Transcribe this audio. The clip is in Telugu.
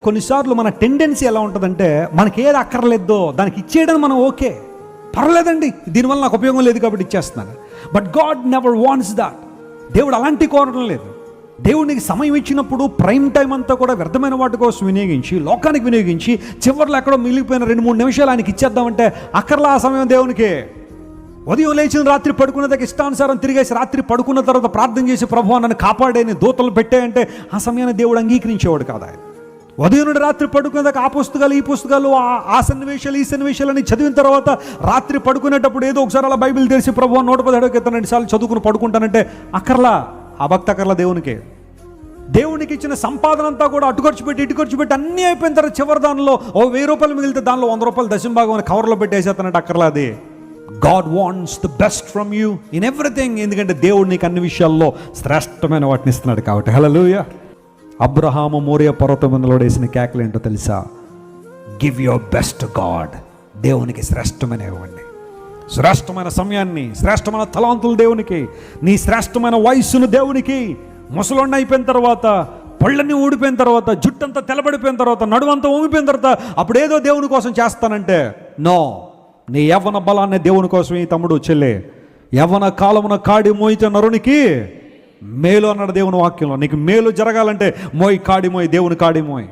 కొన్నిసార్లు మన టెండెన్సీ ఎలా ఉంటుందంటే, మనకి ఏది అక్కర్లేదో దానికి ఇచ్చేయడం మనం ఓకే, పర్లేదండి, దీనివల్ల నాకు ఉపయోగం లేదు కాబట్టి ఇచ్చేస్తున్నాను. But God never wants that. దేవుడు అలాంటి కోరడం లేదు. దేవుడికి సమయం ఇచ్చినప్పుడు ప్రైమ్ టైం అంతా కూడా వ్యర్థమైన వాటి కోసం వినియోగించి, లోకానికి వినియోగించి, చివరిలో ఎక్కడో మిగిలిపోయిన 2-3 నిమిషాలు ఆయనకి ఇచ్చేద్దామంటే అక్కర్లా ఆ సమయం దేవునికి. ఉదయం లేచిన రాత్రి పడుకున్నదాకా ఇష్టానుసారం తిరిగేసి రాత్రి పడుకున్న తర్వాత ప్రార్థన చేసి ప్రభువా నన్ను కాపాడేని దూతలు పెట్టాయంటే ఆ సమయాన్ని దేవుడు అంగీకరించేవాడు కాదు. ఆయన ఉదయం నుండి రాత్రి పడుకునేదాకా ఆ పుస్తకాలు ఈ పుస్తకాలు, ఆ సన్నివేశాలు ఈ సన్నివేశాలని చదివిన తర్వాత రాత్రి పడుకునేటప్పుడు ఏదో ఒకసారి అలా బైబిల్ తెరిచి ప్రభువా 117 సార్లు చదువుకుని పడుకుంటానంటే అక్కర్లా, ఆ భక్తి అక్కర్లా దేవునికి. దేవునికి ఇచ్చిన సంపాదన అంతా కూడా అటు ఖర్చు పెట్టి ఇటు ఖర్చు పెట్టి అన్నీ అయిపోయిన తర్వాత చివరి దానిలో 1000 రూపాయలు మిగిలితే దానిలో 100 రూపాయలు దశంభాగం అని కవర్లో పెట్టేసేస్తానంటే అక్కర్లా. అది God wants the best from you in everything. ఎందుకంటే దేవుడు నీకు అన్ని విషయాల్లో శ్రేష్టమైన వాటిని ఇస్తున్నాడు కాబట్టి. హల్లెలూయా. అబ్రహాము మోరియా పర్వతం మీద వేసిన కేకలు ఏంటో తెలుసా? Give your best God. దేవునికి శ్రేష్టమైన ఇవ్వండి, శ్రేష్టమైన సమయాన్ని, శ్రేష్టమైన తలాంతులు దేవునికి, నీ శ్రేష్టమైన వయస్సును దేవునికి. ముసలోడిని అయిపోయిన తర్వాత, పళ్ళన్నీ ఊడిపోయిన తర్వాత, జుట్టంతా తెల్లబడిపోయిన తర్వాత, నడువంతా ఊగిపోయిన తర్వాత అప్పుడు ఏదో దేవుని కోసం చేస్తానంటే నో. నీ యవ్వన బలాన్ని దేవుని కోసం ఈ తమ్ముడు చెల్లె. యవ్వన కాలమున కాడి మోయితే నరునికి మేలు అన్నాడు దేవుని వాక్యంలో. నీకు మేలు జరగాలంటే మోయి కాడి మోయి, దేవుని కాడి మోయి.